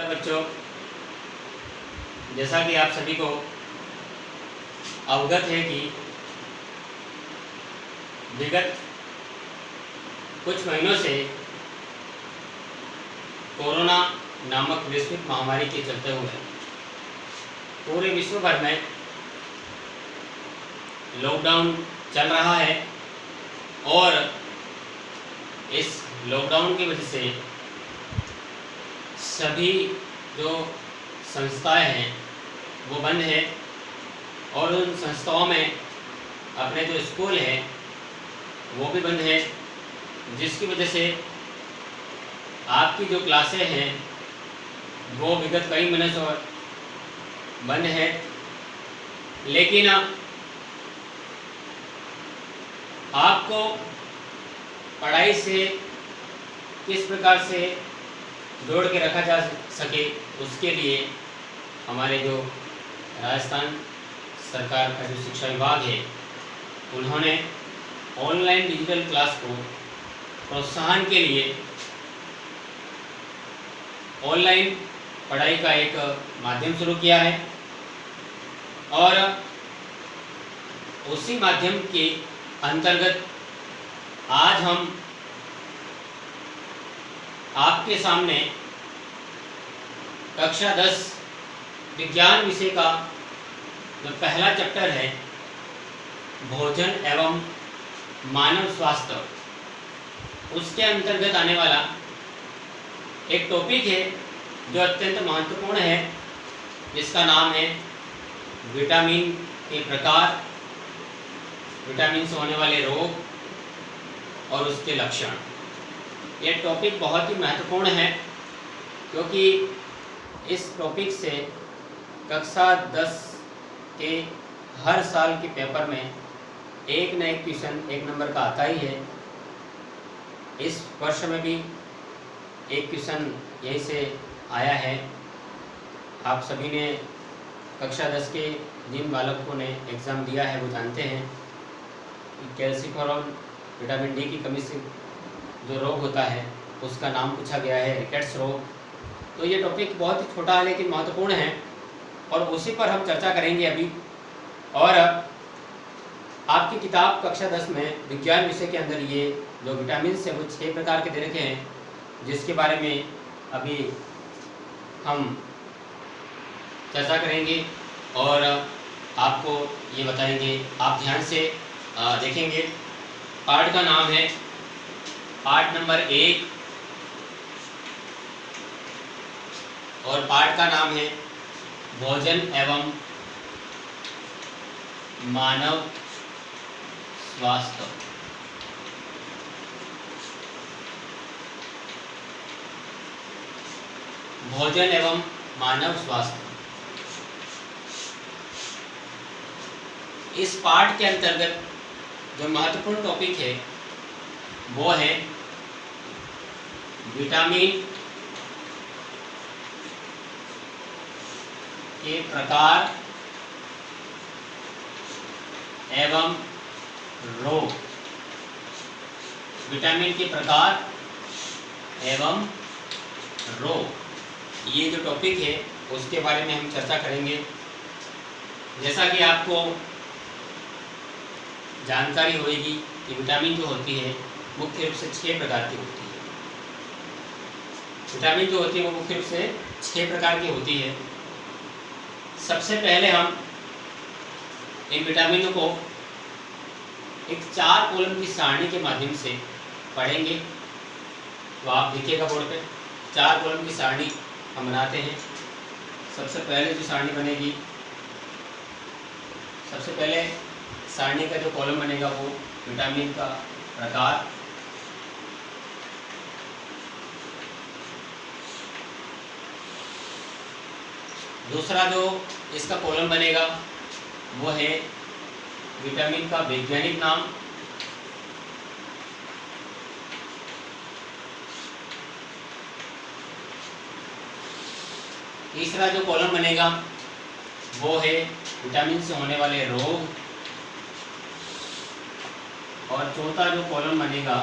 नमस्कार बच्चों, जैसा कि आप सभी को अवगत है कि विगत कुछ महीनों से कोरोना नामक वैश्विक महामारी के चलते हुए पूरे विश्व भर में लॉकडाउन चल रहा है और इस लॉकडाउन की वजह से सभी जो संस्थाएं हैं वो बंद है और उन संस्थाओं में अपने जो स्कूल हैं वो भी बंद है, जिसकी वजह से आपकी जो क्लासें हैं वो विगत कई महीनों से बंद है। लेकिन आपको पढ़ाई से किस प्रकार से जोड़ के रखा जा सके उसके लिए हमारे जो राजस्थान सरकार का जो शिक्षा विभाग है उन्होंने ऑनलाइन डिजिटल क्लास को प्रोत्साहन के लिए ऑनलाइन पढ़ाई का एक माध्यम शुरू किया है और उसी माध्यम के अंतर्गत आज हम आपके सामने कक्षा 10 विज्ञान विषय का जो पहला चैप्टर है भोजन एवं मानव स्वास्थ्य, उसके अंतर्गत आने वाला एक टॉपिक है जो अत्यंत महत्वपूर्ण है, जिसका नाम है विटामिन के प्रकार, विटामिन से होने वाले रोग और उसके लक्षण। यह टॉपिक बहुत ही महत्वपूर्ण है क्योंकि इस टॉपिक से कक्षा 10 के हर साल के पेपर में एक न एक क्वेश्चन 1 नंबर का आता ही है। इस वर्ष में भी एक क्वेश्चन यहीं से आया है। आप सभी ने कक्षा 10 के जिन बालकों ने एग्ज़ाम दिया है वो जानते हैं कि कैल्शियम विटामिन डी की कमी से जो रोग होता है उसका नाम पूछा गया है रिकेट्स रोग। तो ये टॉपिक बहुत ही छोटा है लेकिन महत्वपूर्ण है और उसी पर हम चर्चा करेंगे अभी। और आपकी किताब कक्षा 10 में विज्ञान विषय के अंदर ये जो विटामिन है वो 6 प्रकार के दे रखे हैं, जिसके बारे में अभी हम चर्चा करेंगे और आपको ये बताएंगे। आप ध्यान से देखेंगे। पाठ का नाम है पाठ नंबर 1 और पाठ का नाम है भोजन एवं मानव स्वास्थ्य। भोजन एवं मानव स्वास्थ्य, इस पाठ के अंतर्गत जो महत्वपूर्ण टॉपिक है वो है विटामिन के प्रकार एवं रोग। विटामिन के प्रकार एवं रोग, ये जो टॉपिक है उसके बारे में हम चर्चा करेंगे। जैसा कि आपको जानकारी होगी कि विटामिन जो होती है मुख्य रूप से 6 प्रकार की होती है। विटामिन जो होती है वो मुख्य रूप से 6 प्रकार की होती है। सबसे पहले हम इन विटामिनों को एक 4 कॉलम की सारणी के माध्यम से पढ़ेंगे। तो आप देखिएगा बोर्ड पे 4 कॉलम की सारणी हम बनाते हैं। सबसे पहले जो सारणी बनेगी, सबसे पहले सारणी का जो कॉलम बनेगा वो विटामिन का प्रकार, दूसरा जो इसका कॉलम बनेगा वो है विटामिन का वैज्ञानिक नाम, तीसरा जो कॉलम बनेगा वो है विटामिन से होने वाले रोग और चौथा जो कॉलम बनेगा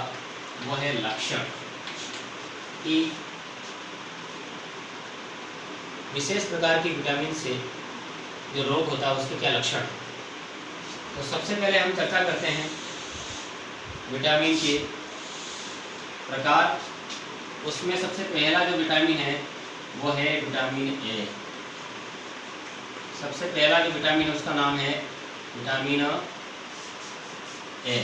वो है लक्षण कि विशेष प्रकार की विटामिन से जो रोग होता है उसके क्या लक्षण हैं। तो सबसे पहले हम चर्चा करते हैं विटामिन के प्रकार। उसमें सबसे पहला जो विटामिन है वो है विटामिन ए। सबसे पहला जो विटामिन है उसका नाम है विटामिन ए।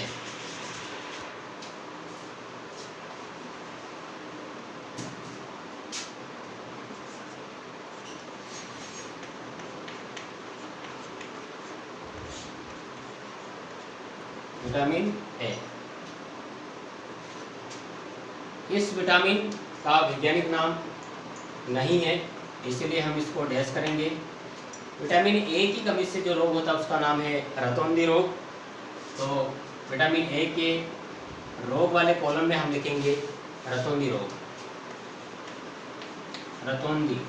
विटामिन ए, इस विटामिन का वैज्ञानिक नाम नहीं है, इसलिए हम इसको डैश करेंगे। विटामिन ए की कमी से जो रोग होता है उसका नाम है रतौंधी रोग। तो विटामिन ए के रोग वाले कॉलम में हम लिखेंगे रतौंधी रोग। रतौंधी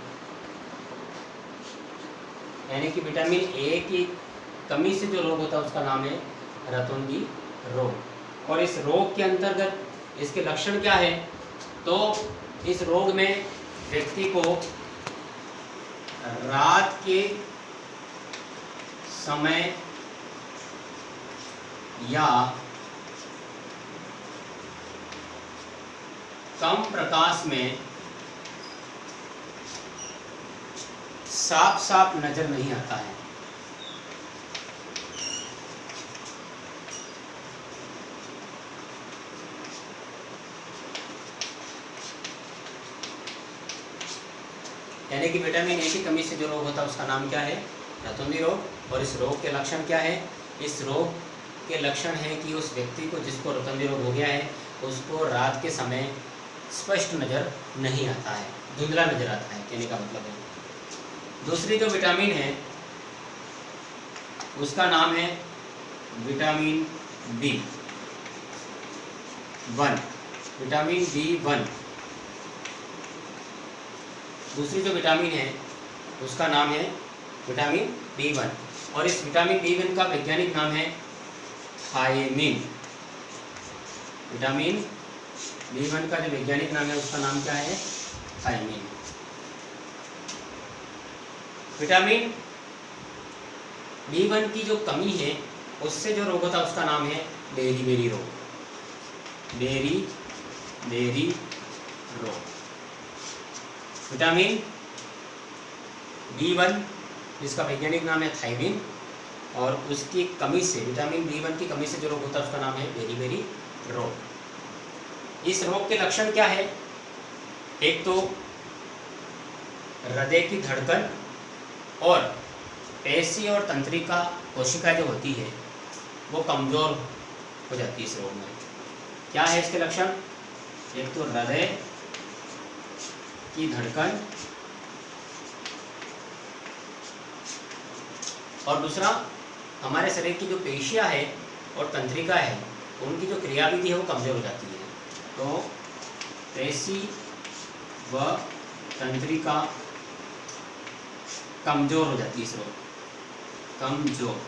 यानी कि विटामिन ए की कमी से जो रोग होता है उसका नाम है रतौंधी रोग। और इस रोग के अंतर्गत इसके लक्षण क्या है, तो इस रोग में व्यक्ति को रात के समय या कम प्रकाश में साफ साफ नजर नहीं आता है। यानी कि विटामिन ए की कमी से जो रोग होता है उसका नाम क्या है, रतौंधी रोग। और इस रोग के लक्षण क्या है, इस रोग के लक्षण है कि उस व्यक्ति को जिसको रतौंधी रोग हो गया है उसको रात के समय स्पष्ट नज़र नहीं आता है, धुंधला नज़र आता है, कहने का मतलब है। दूसरी जो विटामिन है उसका नाम है vitamin B one. Vitamin B1। दूसरी जो विटामिन है उसका नाम है विटामिन B1। और इस विटामिन B1 का वैज्ञानिक नाम है थायमिन। विटामिन B1 का जो वैज्ञानिक नाम है उसका नाम क्या है, थायमिन। विटामिन B1 की जो कमी है उससे जो रोग होता है उसका नाम है बेरी-बेरी रोग। बेरी-बेरी रोग। विटामिन B1 जिसका वैज्ञानिक नाम है थायमिन, और उसकी कमी से, विटामिन B1 की कमी से जो रोग होता है उसका नाम है बेरी-बेरी रोग। इस रोग के लक्षण क्या है, एक तो हृदय की धड़कन और पेशी और तंत्रिका कोशिका जो होती है वो कमज़ोर हो जाती है इस रोग में। क्या है इसके लक्षण, एक तो हृदय की धड़कन और दूसरा हमारे शरीर की जो पेशियां है और तंत्रिका है उनकी जो क्रियाविधि है वो कमज़ोर हो जाती है। तो पेशी व तंत्रिका कमज़ोर हो जाती है, इस रोग कमज़ोर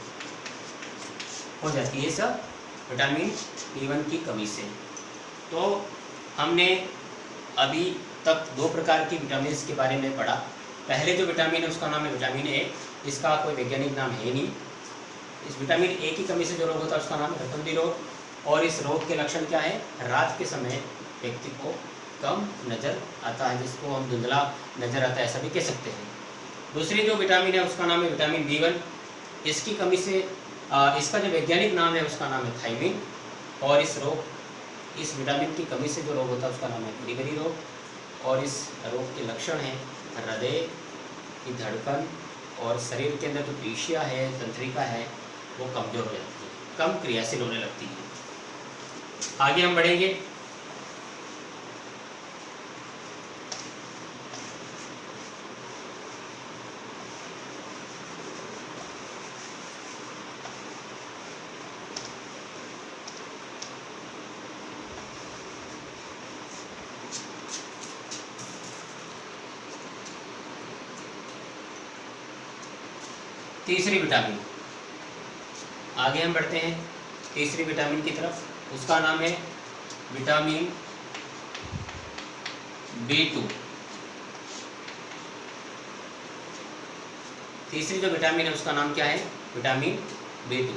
हो जाती है सब विटामिन B1 की कमी से। तो हमने अभी तक दो प्रकार की विटामिन के बारे में पढ़ा। पहले जो विटामिन है उसका नाम है विटामिन ए, इसका कोई वैज्ञानिक नाम है नहीं। इस विटामिन ए की कमी से जो रोग होता है उसका नाम है रतौंधी रोग। और इस रोग के लक्षण क्या है, रात के समय व्यक्ति को कम नज़र आता है, जिसको हम धुंधला नज़र आता है ऐसा भी कह सकते हैं। दूसरी जो विटामिन है उसका नाम है विटामिन B1। इसकी कमी से इसका जो वैज्ञानिक नाम है उसका नाम है थायमिन। और इस विटामिन की कमी से जो रोग होता है उसका नाम है बेरी-बेरी रोग। और इस रोग के लक्षण हैं हृदय की धड़कन और शरीर के अंदर जो पेशियां है, तंत्रिका है, वो कमज़ोर हो जाती है, कम क्रियाशील होने लगती है। आगे हम बढ़ेंगे। तीसरी विटामिन, आगे हम बढ़ते हैं तीसरी विटामिन की तरफ। उसका नाम है विटामिन B2। तीसरी जो विटामिन है उसका नाम क्या है? Vitamin B2।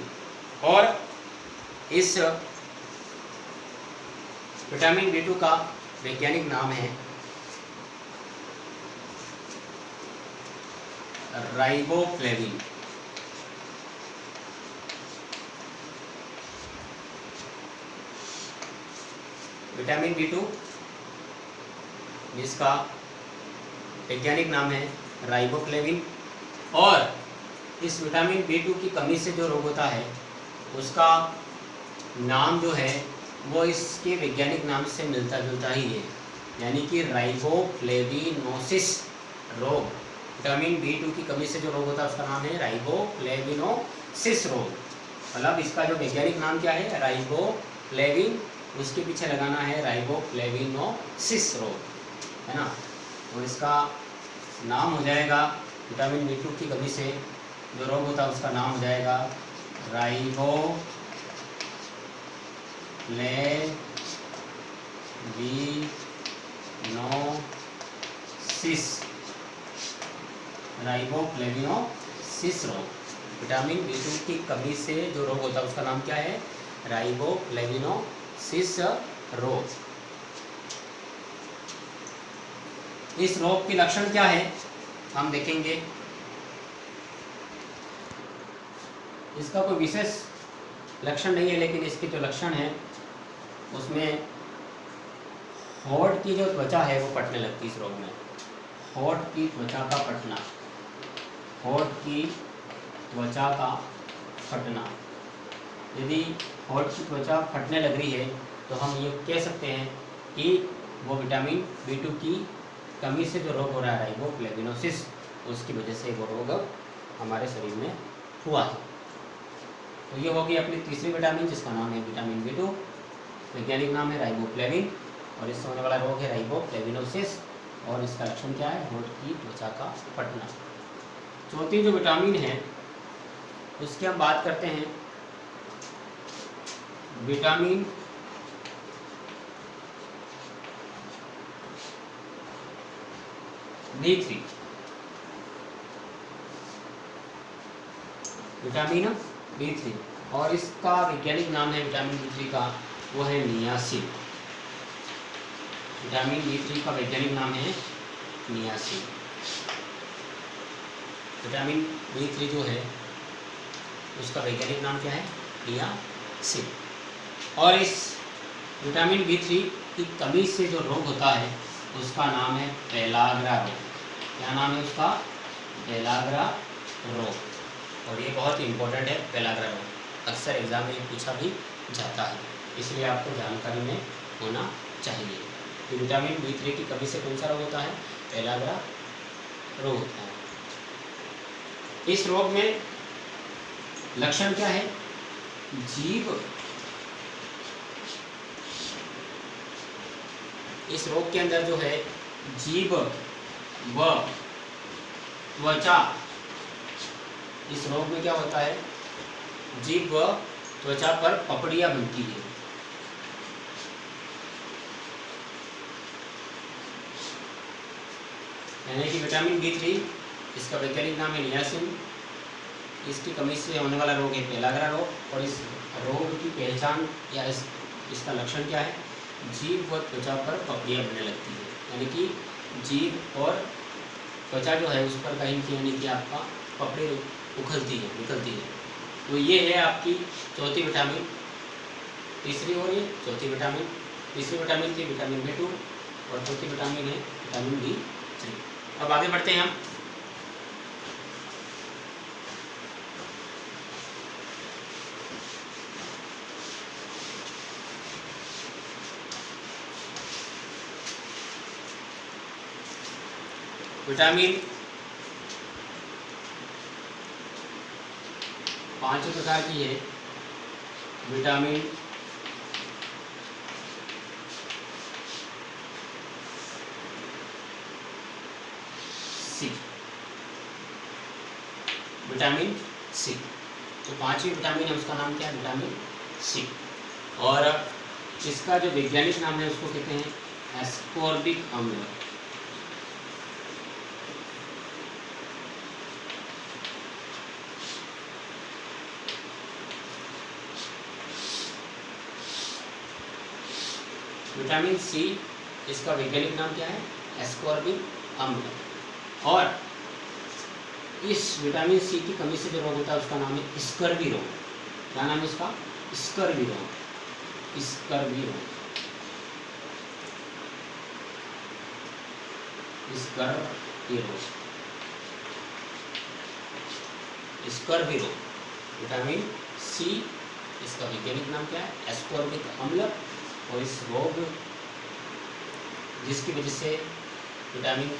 और इस विटामिन B2 का वैज्ञानिक नाम है राइबोफ्लेविन। विटामिन B2 जिसका वैज्ञानिक नाम है राइबोफ्लेविन, और इस विटामिन B2 की कमी से जो रोग होता है उसका नाम जो है वो इसके वैज्ञानिक नाम से मिलता जुलता ही है, यानी कि राइबोफ्लेविनोसिस रोग। विटामिन B2 की कमी से जो रोग होता है उसका नाम है राइबोफ्लेविनोसिस रोग। मतलब इसका जो वैज्ञानिक नाम क्या है? राइबोफ्लेविन, उसके पीछे लगाना है राइबोफ्लेविनोसिस रोग, है ना। तो इसका नाम हो जाएगा, विटामिन B2 की कमी से जो रोग होता है उसका नाम हो जाएगा राइबोफ्लेविनोसिस रोग। विटामिन B2 की कमी से जो रोग होता है उसका नाम क्या है? राइबोफ्लेविनोसिस रोग। इस रोग के लक्षण क्या है हम देखेंगे। इसका कोई विशेष लक्षण नहीं है, लेकिन इसके जो लक्षण हैं उसमें होंठ की जो त्वचा है वो फटने लगती है। इस रोग में होंठ की त्वचा का फटना, होंठ की त्वचा का फटना। यदि होंठ की त्वचा फटने लग रही है तो हम ये कह सकते हैं कि वो विटामिन B2 की कमी से जो रोग हो रहा है राइबोफ्लेविनोसिस, उसकी वजह से वो रोग हमारे शरीर में हुआ है। तो ये होगी अपनी तीसरी विटामिन जिसका नाम है विटामिन B2, वैज्ञानिक नाम है राइबोफ्लेविन, और इससे होने वाला रोग है राइबोफ्लेविनोसिस, और इसका लक्षण क्या है? होंठ की त्वचा का फटना। चौथी जो विटामिन है उसकी हम बात करते हैं विटामिन B3। विटामिन B3, और इसका वैज्ञानिक नाम है विटामिन B3 का, वो है नियासिन। विटामिन B3 का वैज्ञानिक नाम है नियासिन। विटामिन B3 जो है उसका वैज्ञानिक नाम क्या है? नियासिन। और इस विटामिन B3 की कमी से जो रोग होता है उसका नाम है पेलाग्रा रोग। क्या नाम है उसका? पेलाग्रा रोग। और ये बहुत ही इम्पोर्टेंट है पेलाग्रा रोग, अक्सर एग्जाम में पूछा भी जाता है, इसलिए आपको जानकारी में होना चाहिए कि विटामिन B3 की कमी से कौन सा रोग होता है? पेलाग्रा रोग होता है। इस रोग में लक्षण क्या है? जीभ, इस रोग के अंदर जो है जीभ व त्वचा, इस रोग में क्या होता है? जीभ व त्वचा पर पपड़ियाँ बनती है। यानी कि विटामिन B3, इसका वैज्ञानिक नाम है नियासिन, इसकी कमी से होने वाला रोग है पेलाग्रा रोग। और इस रोग की पहचान या इसका लक्षण क्या है? जीभ व त्वचा पर पपड़ियाँ बनने लगती है, यानी कि जीभ और त्वचा जो है उस पर कहीं यानी कि आपका पपड़ी उखलती है, निकलती है। तो ये है आपकी चौथी विटामिन। तीसरी हो रही है चौथी विटामिन। तीसरी विटामिन थी विटामिन B2, और चौथी विटामिन है विटामिन B3। अब आगे बढ़ते हैं हम। विटामिन 5 प्रकार की है। विटामिन C, विटामिन C जो पांचवी विटामिन है उसका नाम क्या है? Vitamin C। और इसका जो वैज्ञानिक नाम है उसको कहते हैं एस्कॉर्बिक अम्ल। विटामिन सी, इसका वैज्ञानिक नाम क्या है? एस्कॉर्बिक अम्ल। और इस विटामिन सी की कमी से जो रोग होता है उसका नाम है स्कर्वी रोग। क्या नाम है इसका? स्कर्वी रोग। स्कर्वी रोग, स्कर्वी रोग, स्कर्वी रोग। विटामिन सी, इसका वैज्ञानिक नाम क्या है? एस्कॉर्बिक अम्ल। और इस रोग, जिसकी वजह से विटामिन,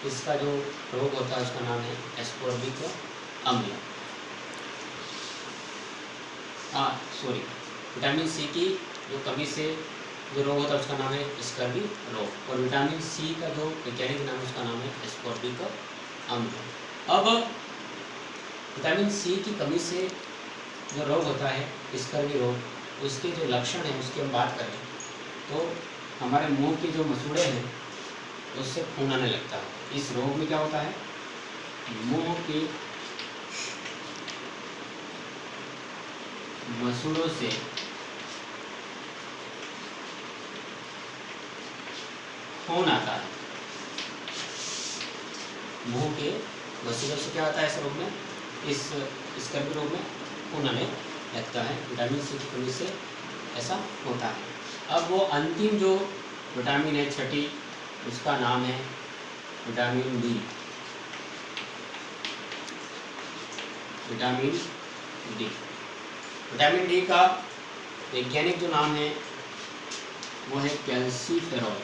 इसका जो रोग होता है उसका नाम है एस्कॉर्बिक अम्ल। विटामिन सी की जो कमी से जो रोग होता है उसका नाम है स्कर्वी रोग। और विटामिन सी का जो वैज्ञानिक नाम है उसका नाम है एस्कॉर्बिक अम्ल। अब विटामिन सी की कमी से जो रोग होता है स्कर्वी रोग, उसके जो लक्षण हैं उसकी हम बात करें तो हमारे मुंह के जो मसूड़े हैं उससे खून आने लगता है। इस रोग में क्या होता है? मुंह के मसूड़ों से खून आता है। मुंह के मसूड़ों से क्या आता है इस रोग में? इस स्कर्वी रोग में खून आने लगता है। विटामिन सी की कमी से ऐसा होता है। अब वो अंतिम जो विटामिन है, छठी, उसका नाम है vitamin D. Vitamin D, vitamin D का वैज्ञानिक जो नाम है वो है कैल्सीफेरॉल।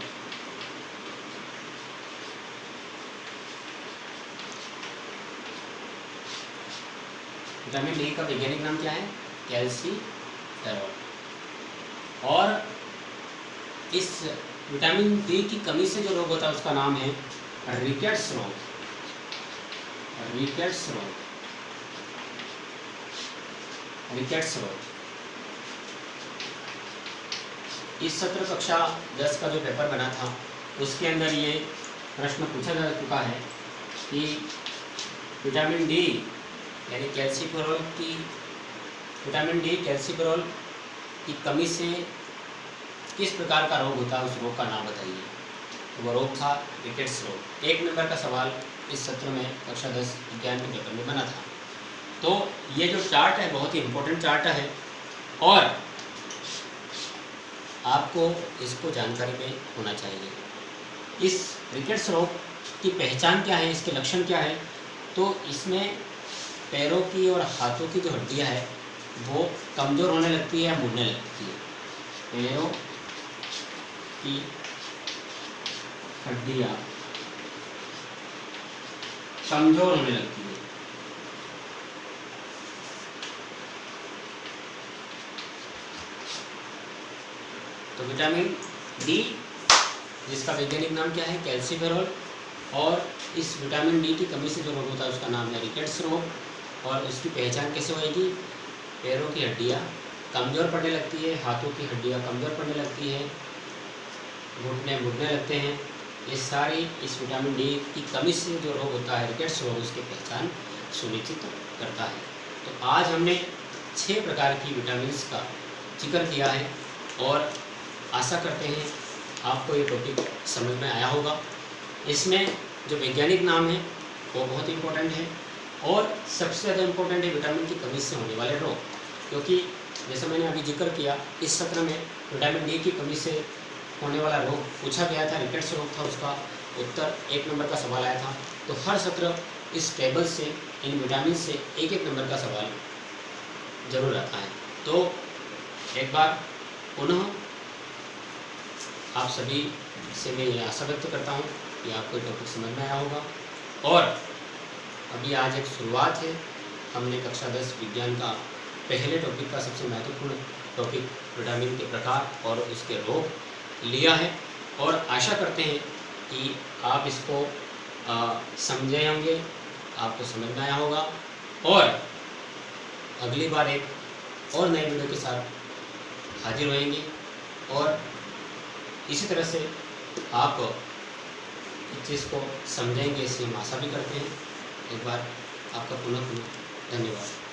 विटामिन डी का वैज्ञानिक नाम क्या है? कैल्सीफेरॉल। और इस विटामिन डी की कमी से जो रोग होता है उसका नाम है रिकेट्स रोग। रिकेट्स रोग, रिकेट्स रोग। इस सत्र कक्षा 10 का जो पेपर बना था उसके अंदर ये प्रश्न पूछा जा चुका है कि विटामिन डी यानी कैल्सीफेरॉल की, विटामिन डी कैल्सीफेरॉल की कमी से किस प्रकार का रोग होता है, उस रोग का नाम बताइए। तो वो रोग था रिकेट्स रोग। 1 नंबर का सवाल इस सत्र में कक्षा 10 विज्ञान के पेपर में बना था। तो ये जो चार्ट है बहुत ही इम्पोर्टेंट चार्ट है और आपको इसको जानकारी में होना चाहिए। इस रिकेट्स रोग की पहचान क्या है, इसके लक्षण क्या है? तो इसमें पैरों की और हाथों की जो हड्डियां है वो कमज़ोर होने लगती है या मुड़ने लगती है। पैरों की हड्डियां कमज़ोर होने लगती है। तो विटामिन डी, जिसका वैज्ञानिक नाम क्या है? कैल्सीफेरॉल। और इस विटामिन डी की कमी से जो रोग होता है उसका नाम है रिकेट्स रोग। और उसकी पहचान कैसे होएगी? पैरों की हड्डियाँ कमज़ोर पड़ने लगती है, हाथों की हड्डियाँ कमज़ोर पड़ने लगती है, घुटने मुड़ने लगते हैं। ये सारी इस विटामिन डी की कमी से जो रोग होता है रिकेट्स रोग, उसकी पहचान सुनिश्चित करता है। तो आज हमने 6 प्रकार की विटामिन्स का जिक्र किया है और आशा करते हैं आपको ये टॉपिक समझ में आया होगा। इसमें जो वैज्ञानिक नाम है वो बहुत इम्पोर्टेंट है और सबसे ज़्यादा इम्पोर्टेंट है विटामिन की कमी से होने वाले रोग। क्योंकि जैसे मैंने अभी जिक्र किया, इस सत्र में विटामिन डी की कमी से होने वाला रोग पूछा गया था, रिकेट्स रोग था, उसका उत्तर 1 नंबर का सवाल आया था। तो हर सत्र इस टेबल से, इन विटामिन से 1-1 नंबर का सवाल जरूर आता है। तो एक बार पुनः आप सभी से मैं ये आशा व्यक्त करता हूँ कि आपको टॉपिक समझ में आया होगा। और अभी आज एक शुरुआत है, हमने कक्षा 10 विज्ञान का पहले टॉपिक का सबसे महत्वपूर्ण टॉपिक विटामिन के प्रकार और उसके रोग लिया है और आशा करते हैं कि आप इसको समझे होंगे, आपको समझ में आया होगा। और अगली बार एक और नए वीडियो के साथ हाजिर होएंगे और इसी तरह से आप इस चीज़ को समझेंगे, इससे हम आशा भी करते हैं। एक बार आपका पुनः धन्यवाद।